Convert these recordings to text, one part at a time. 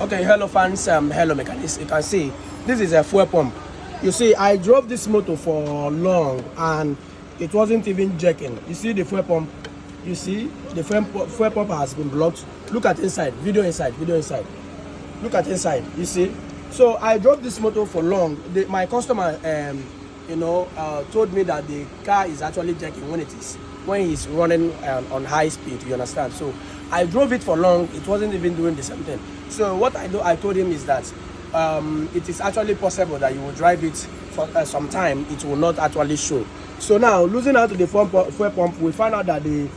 Okay, hello fans, hello mechanics. You can see this is a fuel pump. You see, I drove this motor for long and it wasn't even jerking. You see the fuel pump. You see the fuel pump has been blocked. Look at inside. Video inside. Look at inside. You see. So I drove this motor for long. My customer, told me that the car is actually jerking when he's running on high speed. You understand? So I drove it for long. It wasn't even doing the same thing. So what I told him is that it is actually possible that you will drive it for some time. It will not actually show. So now, losing out to the fuel pump, we find out that the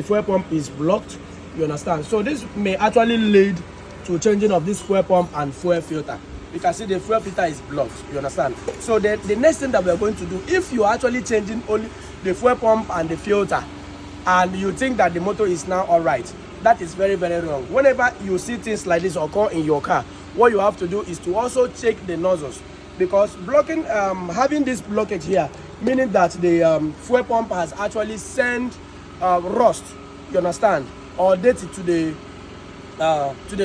fuel pump is blocked. You understand? So this may actually lead to changing of this fuel pump and fuel filter. You can see the fuel filter is blocked. You understand? So the next thing that we are going to do, if you are actually changing only the fuel pump and the filter, and you think that the motor is now all right, that is very, very wrong. Whenever you see things like this occur in your car, what you have to do is to also check the nozzles, because blocking, having this blockage here, meaning that the fuel pump has actually sent rust. You understand? Or dirty to the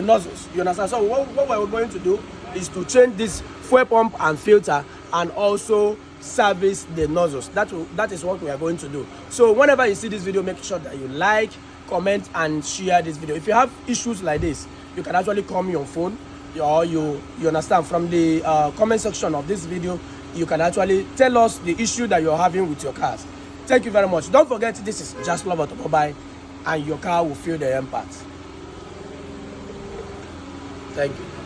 nozzles. You understand? So what we're going to do is to change this fuel pump and filter, and also service the nozzles. That is what we are going to do. So whenever you see this video, make sure that you like, comment and share this video. If you have issues like this, you can actually call me on phone, or you understand, from the comment section of this video, you can actually tell us the issue that you're having with your cars. Thank you very much. Don't forget, this is Just Love Automobile, and your car will feel the impact. Thank you.